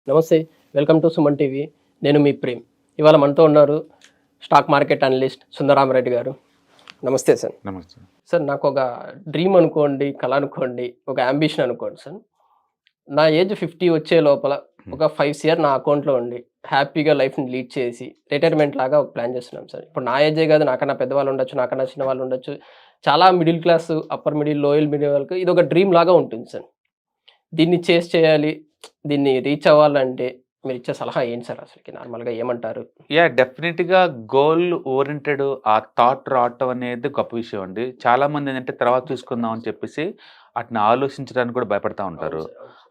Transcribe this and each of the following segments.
నమస్తే, welcome to Suman TV. నేను మీ ప్రేమ్. ఇవాళ మనతో ఉన్నారు స్టాక్ మార్కెట్ అనలిస్ట్ సుందరామరెడ్డి గారు. నమస్తే సార్. నమస్తే సార్, నాకు ఒక డ్రీమ్ అనుకోండి, కళ అనుకోండి, ఒక అంబిషన్ అనుకోండి సార్. నా ఏజ్ 50 వచ్చే లోపల ఒక 5 ఇయర్ నా అకౌంట్లో ఉండి హ్యాపీగా లైఫ్ని లీడ్ చేసి రిటైర్మెంట్ లాగా ఒక ప్లాన్ చేస్తున్నాం సార్. ఇప్పుడు నా ఏజే కాదు, నాకన్నా పెద్దవాళ్ళు ఉండొచ్చు, నాకన్నా చిన్న వాళ్ళు ఉండొచ్చు. చాలా middle class, upper middle, loyal middle వాళ్ళకి ఇది ఒక డ్రీమ్ లాగా ఉంటుంది సార్. దీన్ని చేయాలి, దీన్ని రీచ్ అవ్వాలంటే మీరు ఇచ్చే సలహా ఏంటి సార్? అసలుకి నార్మల్గా ఏమంటారు? డెఫినెట్గా గోల్ ఓరియంటెడ్ ఆ థాట్ రావటం అనేది గొప్ప విషయం అండి. చాలా మంది ఏంటంటే తర్వాత చూసుకుందాం అని చెప్పేసి అట్ని ఆలోచించడానికి కూడా భయపడతా ఉంటారు.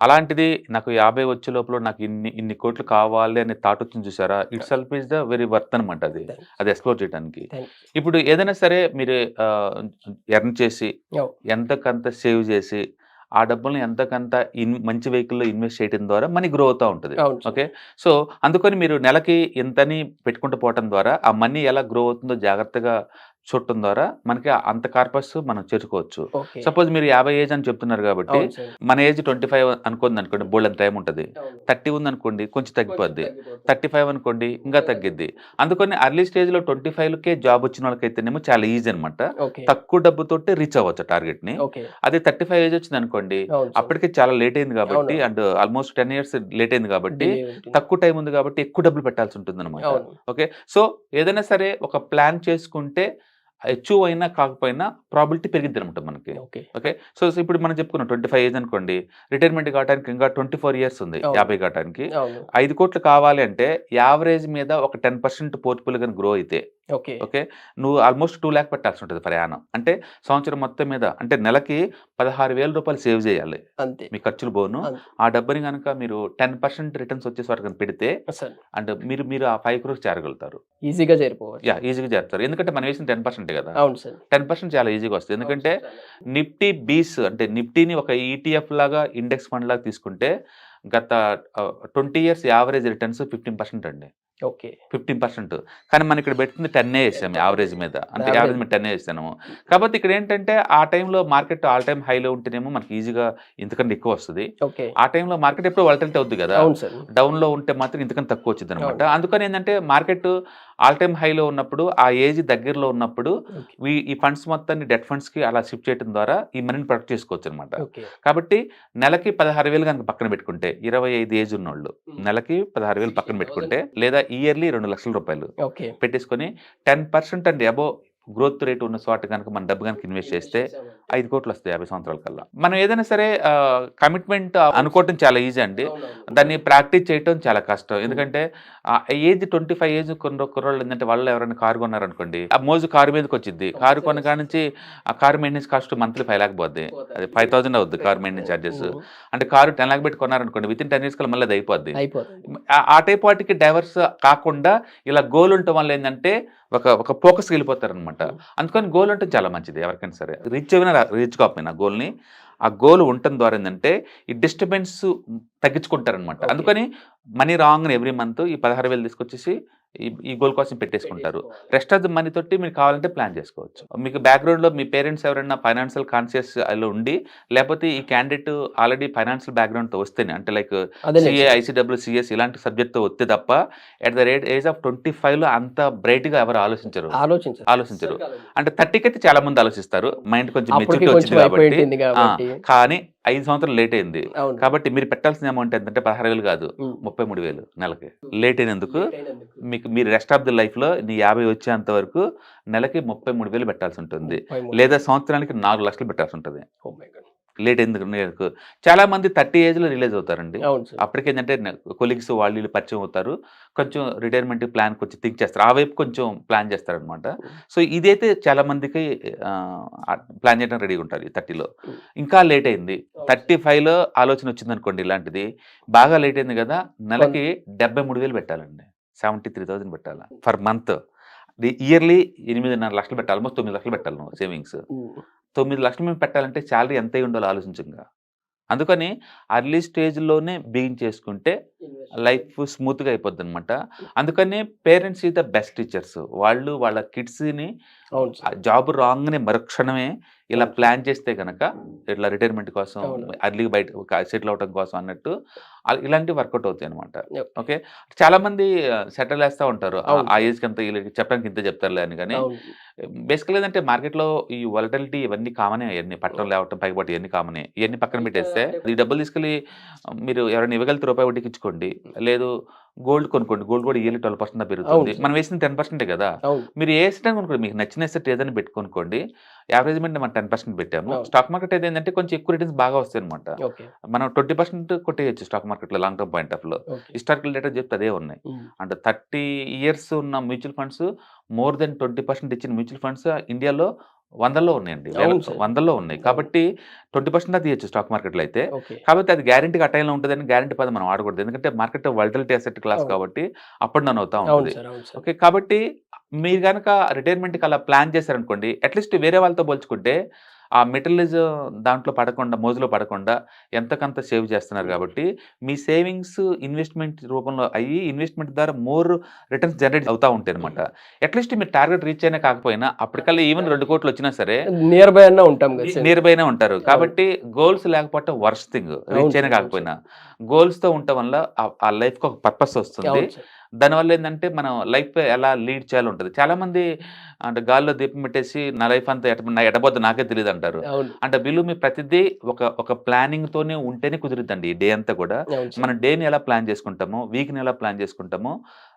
అలాంటిది నాకు 50 వచ్చే లోపల నాకు ఇన్ని కోట్లు కావాలి అనే థాట్ వచ్చింది చూసారా, it self is the very worth అనమాట. అది ఎక్స్ప్లోర్ చేయడానికి. ఇప్పుడు ఏదైనా సరే మీరు ఎర్న్ చేసి ఎంతకంత సేవ్ చేసి ఆ డబ్బుల్ని ఎంతకంత మంచి వెహికల్లో ఇన్వెస్ట్ చేయడం ద్వారా మనీ గ్రో అవుతూ ఉంటుంది. ఓకే, సో అందుకని మీరు నెలకి ఇంతని పెట్టుకుంటూ పోవటం ద్వారా ఆ మనీ ఎలా గ్రో అవుతుందో జాగ్రత్తగా చూడటం ద్వారా మనకి అంత కార్పస్ మనం చేర్చుకోవచ్చు. సపోజ్ మీరు 50 ఏజ్ అని చెప్తున్నారు కాబట్టి మన ఏజ్ 25 అనుకోండి, బోల్డ్ అంత టైం ఉంటుంది. 30 ఉంది అనుకోండి, కొంచెం తగ్గిపోద్ది. 35 అనుకోండి, ఇంకా తగ్గిద్ది. అందుకని అర్లీ స్టేజ్లో 25కే జాబ్ వచ్చిన వాళ్ళకైతేనేమో చాలా ఈజీ అనమాట. తక్కువ డబ్బుతోటి రీచ్ అవ్వచ్చు టార్గెట్ ని. అదే 35 ఏజ్ వచ్చింది అనుకోండి, అప్పటికే చాలా లేట్ అయింది కాబట్టి, అండ్ ఆల్మోస్ట్ 10 years లేట్ అయింది కాబట్టి, తక్కువ టైం ఉంది కాబట్టి ఎక్కువ డబ్బులు పెట్టాల్సి ఉంటుంది అనమాట. ఓకే, సో ఏదైనా సరే ఒక ప్లాన్ చేసుకుంటే అచీవ్ అయినా కాకపోయినా ప్రాబిలిటీ పెరిగిద్ది అనమాట మనకి. ఓకే, సో ఇప్పుడు మనం చెప్పుకున్నాం 25 ఏజ్ అనుకోండి, రిటైర్మెంట్ కావడానికి ఇంకా 24 years ఉంది 50 కావడానికి. 5 కోట్లు కావాలి అంటే యావరేజ్ మీద ఒక 10% పోర్ట్ఫోలియో కానీ గ్రో అయితే ఓకే నువ్వు ఆల్మోస్ట్ 2 lakh పెట్టాల్సి ఉంటుంది ప్రయాణం. అంటే సంవత్సరం మొత్తం మీద అంటే నెలకి 16,000 రూపాయలు సేవ్ చేయాలి మీ ఖర్చులు పోను. ఆ డబ్బుని కనుక మీరు 10% రిటర్న్స్ వచ్చేసి వాటికి పెడితే అంటే మీరు ఆ 5 crores చేరగలుగుతారు. ఈజీగా చేరిపోవాలి. ఈజీగా చేరుతారు. ఎందుకంటే మనం వేసిన 10% కదా. 10% చాలా ఈజీగా వస్తుంది. ఎందుకంటే నిఫ్టీ బీస్ అంటే నిఫ్టీని ఒక ETF లాగా ఇండెక్స్ ఫండ్ లాగా తీసుకుంటే గత 20 years యావరేజ్ రిటర్న్స్ 15% అండి. 15%. కానీ మనం ఇక్కడ పెట్టింది 10 వేసాము యావరేజ్ మీద. అంటే యావరేజ్ మీద 10 వేసాము. కాబట్టి ఇక్కడ ఏంటంటే ఆ టైంలో మార్కెట్ ఆల్ టైమ్ హైలో ఉంటేనేమో మనకి ఈజీగా ఇంతకంటే ఎక్కువ వస్తుంది. ఆ టైంలో మార్కెట్ ఎప్పుడు వాలటిలిటీ అవుతుంది కదా, డౌన్ లో ఉంటే మాత్రం ఇంతకంటే తక్కువ వచ్చింది అనమాట. అందుకని ఏంటంటే మార్కెట్ ఆల్ టైమ్ హైలో ఉన్నప్పుడు, ఆ ఏజ్ దగ్గరలో ఉన్నప్పుడు ఈ ఫండ్స్ మొత్తాన్ని డెట్ ఫండ్స్ కి అలా షిఫ్ట్ చేయడం ద్వారా ఈ మనీని ప్రొటెక్ట్ చేసుకోవచ్చు అనమాట. కాబట్టి నెలకి 16,000 కనుక పక్కన పెట్టుకుంటే 25 ఏజ్ ఉన్నోళ్ళు నెలకి 16,000 పక్కన పెట్టుకుంటే, లేదా ఇయర్లీ 2 లక్షల రూపాయలు పెట్టేసుకొని 10% అండ్ అబోవ్ గ్రోత్ రేట్ ఉన్న చోట కనుక మన డబ్బు కనుక ఇన్వెస్ట్ చేస్తే 5 కోట్లు వస్తాయి 50 సంవత్సరాల కల్లా. మనం ఏదైనా సరే కమిట్మెంట్ అనుకోవటం చాలా ఈజీ అండి, దాన్ని ప్రాక్టీస్ చేయటం చాలా కష్టం. ఎందుకంటే ఏజ్ 25 ఏజ్ కుర్రోళ్ళు ఏంటంటే వాళ్ళు ఎవరైనా కారు కొన్నారనుకోండి, ఆ మోజు కారు మీదకి వచ్చింది. కారు కొన్న కాడ నుంచి ఆ car maintenance cost monthly 5 lakh పోద్ది. అది 5,000 అవుద్ది కారు మెయింటెనెన్స్ ఛార్జెస్. అంటే కారు 10 lakh పెట్టి కొన్నారనుకోండి, విత్ ఇన్ 10 years కల్లా మళ్ళీ అది అయిపోద్ది. ఆ టైప్ వాటికి డైవర్స్ కాకుండా ఇలా గోల్ ఉండటం వల్ల ఏంటంటే ఒక ఫోకస్కి వెళ్ళిపోతారనమాట. అందుకని గోల్ అంటే చాలా మంచిది. ఎవరికైనా సరే రీచ్ అయినా రీచ్ కాకపోయినా గోల్ని, ఆ గోల్ ఉండటం ద్వారా ఏంటంటే ఈ డిస్టర్బెన్స్ తగ్గించుకుంటారనమాట. అందుకని మనీ రాంగ్ ఎవ్రీ మంత్ ఈ 16,000 తీసుకొచ్చేసి ఈ గోల్ కోసం పెట్టేసుకుంటారు. రెస్ట్ ఆఫ్ ద మనీ తోటి మీరు కావాలంటే ప్లాన్ చేసుకోవచ్చు. మీకు బ్యాక్గ్రౌండ్లో మీ పేరెంట్స్ ఎవరైనా ఫైనాన్షియల్ కాన్షియస్ లో ఉండి, లేకపోతే ఈ క్యాండిడేట్ ఆల్రెడీ ఫైనాన్షియల్ బ్యాక్గ్రౌండ్తో వస్తేనే, అంటే లైక్ CA, ICW, CS ఇలాంటి సబ్జెక్ట్తో వస్తే తప్ప ఎట్ ద ఏజ్ ఆఫ్ 25లో అంత బ్రైట్గా ఎవరు ఆలోచించరు. అంటే 30కి అయితే చాలా మంది ఆలోచిస్తారు, మైండ్ కొంచెం మెచ్యూరిటీ వచ్చింది కాబట్టి. కానీ 5 సంవత్సరాలు లేట్ అయింది కాబట్టి మీరు పెట్టాల్సిన అమౌంట్ ఏంటంటే 16,000 కాదు, 33,000 నెలకి. లేట్ అయినందుకు మీరు రెస్ట్ ఆఫ్ ది లైఫ్ లో నీ 50 వచ్చేంత వరకు నెలకి 33,000 పెట్టాల్సి ఉంటుంది, లేదా సంవత్సరానికి 4 లక్షలు పెట్టాల్సి ఉంటుంది. లేట్ ఎందుకు? చాలా మంది 30 ఏజ్లో రిలీజ్ అవుతారండి. అప్పటికేంటంటే కొలీగ్స్ వాళ్ళు పరిచయం అవుతారు, కొంచెం రిటైర్మెంట్ ప్లాన్ కొంచెం థింక్ చేస్తారు, ఆ వైపు కొంచెం ప్లాన్ చేస్తారనమాట. సో ఇదైతే చాలా మందికి ప్లాన్ చేయడం రెడీగా ఉంటారు. 30లో ఇంకా లేట్ అయింది, 35లో ఆలోచన వచ్చింది అనుకోండి, ఇలాంటిది బాగా లేట్ అయింది కదా, నెలకి 73,000 పెట్టాలండి. 73,000 పెట్టాలి ఫర్ మంత్. ఇయర్లీ 8.5 లక్షలు పెట్టాలి, ఆల్మోస్ట్ 9 లక్షలు పెట్టాలి నువ్వు సేవింగ్స్. 9 లక్షలు మేము పెట్టాలంటే శాలరీ ఎంత ఉండాలో ఆలోచించంగా. అందుకని అర్లీ స్టేజ్లోనే బిగిన్ చేసుకుంటే లైఫ్ స్మూత్గా అయిపోద్ది అనమాట. అందుకని parents is the best teachers. వాళ్ళు వాళ్ళ కిడ్స్ని అవును సార్. జాబ్ రాగానే మరుక్షణమే ఇలా ప్లాన్ చేస్తే గనక ఇట్లా రిటైర్మెంట్ కోసం అవును. అర్లీగా బయట సెటిల్ అవడం కోసం అన్నట్టు ఇలాంటివి వర్కౌట్ అవుతాయి అనమాట. ఓకే. ఓకే. చాలా మంది సెటిల్ వేస్తా ఉంటారు. అవును ఆ సార్. ఏజ్‌కి అంత వీళ్ళకి చెప్పడానికి ఇంతే చెప్తారులే అని గాని అవును. బేసికల్‌గా ఏందంటే మార్కెట్‌లో ఈ వాలటిలిటీ ఇవన్నీ కామనే అయన్నీ. పట్టడం లేవటం పైకి పడటం ఇయన్నీ కామనే. ఇయన్నీ పక్కన పెట్టేస్తే ఈ డబ్బులు తీసుకెళ్ళి మీరు ఎవరైనా ఇవ్వగలిగితే రూపాయి వడ్డీకి ఇచ్చుకోండి. లేదు గోల్డ్ కొనుక్కోండి. గోల్డ్ కూడా ఇయర్లీ 12% పెరుగుతుంది. అవును సార్. మనం వేసింది 10% కదా! అవును. మీరు ఏ ఎసెట్ కొనుక్కోండి. మీకు నచ్చిన ఎసెట్ ఏదైనా పెట్టి కొనుక్కోండి. యావరేజ్‌మెంట్ మనం 10% పెట్టాము. అవును. స్టాక్ మార్కెట్ ఏదేంటంటే కొంచెం ఎక్కువ రిటర్న్స్ బాగా వస్తాయన్నమాట. ఓకే. మనం 20% కొట్టేయొచ్చు స్టాక్ మార్కెట్‌లో లాంగ్ టర్మ్ పాయింట్ ఆఫ్ వ్యూలో. ఓకే. హిస్టారికల్ డేటా చెప్తే అదే ఉన్నాయి. అంటే 30 ఇయర్స్ ఉన్న మ్యూచువల్ ఫండ్స్ మోర్ దెన్ 20% ఇచ్చిన మ్యూచువల్ ఫండ్స్ ఇండియాలో వందల్లో ఉన్నాయండి. అవును సార్. వందల్లో ఉన్నాయి. కాబట్టి 20% దాకా తీయొచ్చు స్టాక్ మార్కెట్‌లో అయితే. ఓకే. కాబట్టి అది గ్యారంటీగా ఆ టైంలో ఉంటదని గ్యారంటీ పదం మనం వాడకూడదు. ఎందుకంటే మార్కెట్ వాలటిలిటీ అసెట్ క్లాస్ అవును. కాబట్టి అప్ అండ్ డౌన్ అవుతా అవును ఉంటది. సార్. అవును సార్. ఓకే. కాబట్టి మీరు గనక రిటైర్మెంట్‌కి అలా ప్లాన్ చేశారనుకోండి, అట్‌లీస్ట్ వేరే వాళ్ళతో పోల్చుకుంటే ఆ మెటీరియలిజం దాంట్లో పడకుండా, మోజులో పడకుండా ఎంతకంత సేవ్ చేస్తున్నారు కాబట్టి, మీ సేవింగ్స్ ఇన్వెస్ట్‌మెంట్ రూపంలో అయ్యి, ఇన్వెస్ట్‌మెంట్ ద్వారా మోర్ రిటర్న్స్ జనరేట్ అవుతా ఉంటాయన్నమాట. అట్‌లీస్ట్ మీరు టార్గెట్ రీచ్ అయినా కాకపోయినా అప్పటికల్లా ఈవెన్ 2,00,00,000 వచ్చినా సరే నియర్ బై అన్నా ఉంటాం కదా సార్. నియర్ బైనే ఉంటారు. కాబట్టి గోల్స్ లేకపోవటం వర్స్ట్ థింగ్. రీచ్ అవును అయినా సార్. అవును కాకపోయినా. గోల్స్‌తో ఉండటం వల్ల ఆ లైఫ్‌కి ఒక పర్పస్ వస్తుంది. అవును సార్. దానివల్ల ఏందంటే మనం లైఫ్ ఎలా లీడ్ చేయాలో ఉంటది. చాలామంది అంటే గాల్లో దీపం పెట్టేసి నా లైఫ్ అంతా ఎటబోద్దో నాకే తెలీదంటారు. అవును. అంటే వీళ్ళు మీ ప్రతిదీ ఒక ప్లానింగ్‌తోనే ఉంటేనే కుదురుద్దండి ఈ డే అంతా కూడా. అవును సార్. మనం డేని ఎలా ప్లాన్ చేసుకుంటామో, వీక్‌ని ఎలా ప్లాన్ చేసుకుంటామో,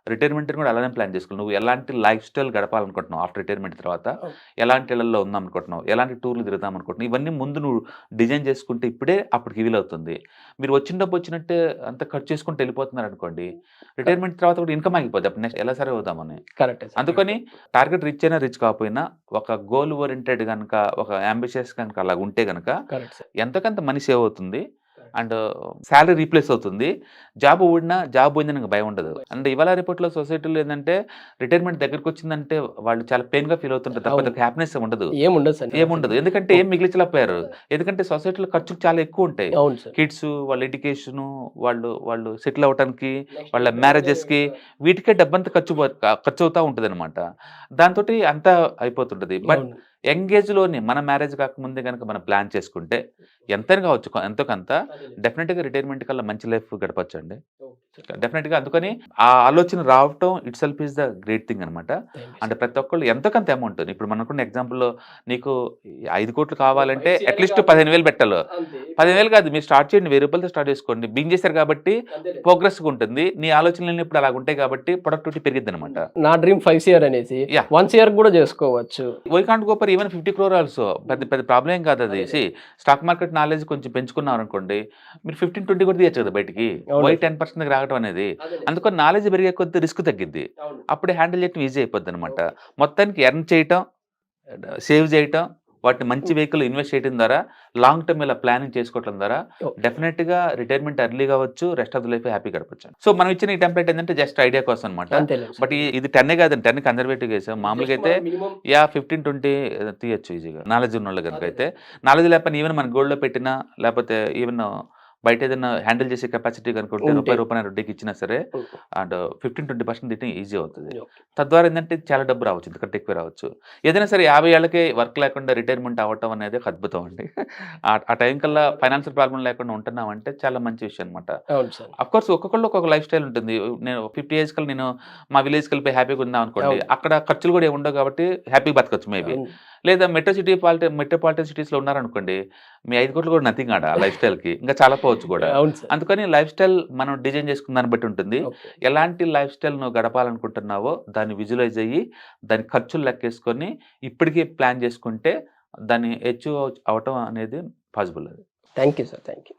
రిటైర్మెంట్‌ని కూడా అలానే ప్లాన్ చేసుకోవాలి. నువ్వు ఎలాంటి లైఫ్ స్టైల్ గడపాలనుకుంటున్నావు ఆఫ్టర్ రిటైర్మెంట్ తర్వాత, అవును. ఎలాంటి ఇళ్లల్లో ఉందామనుకుంటున్నావు, ఎలాంటి టూర్‌లు తిరుగుదామనుకుంటున్నావు, ఇవన్నీ ముందు నువ్వు డిజైన్ చేసుకుంటే ఇప్పుడే అప్పటికి వీలవుతుంది. మీరు వచ్చిన డబ్బు వచ్చినట్టే అంతా ఖర్చు చేసుకుంటూ వెళ్ళిపోతున్నారనుకోండి, రిటైర్మెంట్ తర్వాత కూడా ఇన్‌కమ్ ఆగిపోద్ది. అప్పుడు నెక్స్ట్ ఎలా సర్వైవ్ అవుదామని. కరెక్టే సార్. అందుకని టార్గెట్ రీచ్ అయినా, రీచ్ కాకపోయినా ఒక గోల్ ఓరియెంటెడ్ గనక, ఒక యాంబిషియస్ గనక అలా ఉంటే గనక కరెక్ట్ సార్. ఎంతోకంత మనీ సేవ్ అవుతుంది. అండ్ సాలరీ రీప్లేస్ అవుతుంది. జాబ్ ఊడినా జాబ్ పోయిందని ఇంక భయం ఉండదు. అండ్ ఇవాళ రేపట్లో సొసైటీలో ఏందంటే రిటైర్మెంట్ దగ్గరకొచ్చిందంటే వాళ్ళు చాలా పెయిన్‌గా ఫీల్ అవుతుంటారు. తప్ప అవును. ఒక హ్యాపీనెస్ ఉండదు. ఏముండదు సార్. ఏముండదు. ఎందుకంటే ఏం మిగిలించలేకపోయారు. ఎందుకంటే సొసైటీలో ఖర్చులు చాలా ఎక్కువుంటాయి. అవును సార్. కిడ్స్, వాళ్ళ ఎడ్యుకేషను, వాళ్ళు సెటిల్ అవ్వటానికి, వాళ్ళ మ్యారేజెస్‌కి వీటికే డబ్బంతా ఖర్చవుతా ఉంటదనమాట. దాంతోటి అంతా అయిపోతుంటది. బట్ అవును. యంగ్ ఏజ్‌లోనే మన మ్యారేజ్ కాకముందే గనక మనం ప్లాన్ చేసుకుంటే ఎంతైనా కావచ్చు ఎంతో కొంత డెఫినిట్‌గా రిటైర్మెంట్ కల్లా మంచి లైఫ్ గడపొచ్చండి. డెఫినిట్‌గా అందుకని ఆ ఆలోచన రావటం it self is the great thing అనమాట. థాంక్ యూ అంటే సార్. ప్రతి ఒక్కళ్ళు ఎంతో కొంత అమౌంట్ ఇప్పుడు మనకున్న ఎగ్జాంపుల్‌లో నీకు 5,00,00,000 కావాలంటే అట్‌లీస్ట్ 15,000 పెట్టాలి. అంతే. 15,000 కాదు మీరు స్టార్ట్ చేయండి. రూ. 1000తో స్టార్ట్ చేసుకోండి. బిగిన్ చేశారు కాబట్టి ప్రోగ్రెస్‌గా ఉంటుంది. నీ ఆలోచనలు ఇప్పుడు అలాగుంటాయి కాబట్టి ప్రొడక్టివిటీ పెరిగిద్దనమాట. నా డ్రీమ్ 5 CR అనేసి యాహ్! 1 CR కూడా చేసుకోవచ్చు. Why can't go for even 50 crore also. పెద్ద పెద్ద ప్రాబ్లమ్ ఏం కాదు అది. స్టాక్ మార్కెట్ నాలెడ్జ్ కొంచెం పెంచుకున్నారనుకోండి. మీరు 15, 20 కూడా తీయొచ్చు కదా బయటికి. అవును. వై 10% రావడం అనేది. అందుకని నాలెడ్జ్ పెరిగే కొద్దీ రిస్క్ తగ్గిద్ది. అప్పుడే హ్యాండిల్ చేయడం ఈజీ అయిపోద్దనమాట. మొత్తానికి ఎర్న్ చేయటం, సేవ్ చేయటం, వాటిని మంచి వెహికల్ ఇన్వెస్ట్ చేయడం ద్వారా, లాంగ్ టర్మ్ ఇలా ప్లానింగ్ చేసుకోవడం ద్వారా ఓకే. డెఫినిట్‌గా రిటైర్మెంట్ ఎర్లీ కావచ్చు. Rest of the life happy గడపొచ్చు. సో మనం ఇచ్చిన ఈ టెంప్లేట్ ఏంటంటే జస్ట్ ఐడియా కోసం అనమాట. అంతేలేండి సార్. బట్ ఇది 10 కాదండి. 10 కన్జర్వేటివ్‌గా వేసాం. మామూలుగా అయితే మినిమమ్ 15, 20 తీయొచ్చు ఈజీగా. నాలెడ్జ్ ఉన్నోళ్ళు గనుక అయితే. నాలెడ్జ్ లేకపోయినా ఈవెన్ మన గోల్డ్‌లో పెట్టినా, లేకపోతే ఈవెన్ బయట ఏదైనా హ్యాండిల్ చేసే కెపాసిటీ కనుక ఉంటే ఉంటే. రూపాయి వడ్డీకి ఇచ్చినా సరే అండ్ 15-20% తీయటం ఈజీ అవుతది. ఓకే. తద్వారా ఏందంటే చాలా డబ్బు రావచ్చు. ఎందుకంటే ఎక్కువ రావచ్చు. ఏదైనా సరే 50 ఏళ్ళకే వర్క్ లేకుండా రిటైర్మెంట్ అవ్వటం అనేది ఒక అద్భుతం అండి. ఆ టైం కల్లా ఫైనాన్షియల్ ప్రాబ్లమ్ లేకుండా ఉంటున్నామంటే చాలా మంచి విషయం అనమాట. అవును సార్. అఫ్‌కోర్స్ ఒక్కొక్కళ్ళు ఒక్కొక్క లైఫ్ స్టైల్ ఉంటుంది. నేను 50 ఏజ్ కల్లా నేను మా విలేజ్‌కి వెళ్ళిపోయి హ్యాపీగా ఉందాం అనుకోండి. అవును. అక్కడ ఖర్చులు కూడా ఏమి ఉండవు కాబట్టి హ్యాపీగా బతకొచ్చు మేబీ. అవును. లేదా మెట్రోపాలిటన్ సిటీస్‌లో ఉన్నారనుకోండి. మీ 5,00,00,000 కూడా నథింగ్ ఆడ ఆ లైఫ్ స్టైల్‌కి. ఇంకా చాలా పోవచ్చు కూడా. అవును సార్. అందుకని లైఫ్ స్టైల్ మనం డిజైన్ చేసుకున్న దాన్ని బట్టి ఉంటుంది. ఓకే. ఎలాంటి లైఫ్ స్టైల్ నువ్వు గడపాలనుకుంటున్నావో దాన్ని విజువలైజ్ అయ్యి, దాని ఖర్చులు లెక్కేసుకొని ఇప్పటికే ప్లాన్ చేసుకుంటే దాన్ని అచీవ్ అవ్వటం అనేది పాసిబుల్ అది. Thank you sir. Thank you.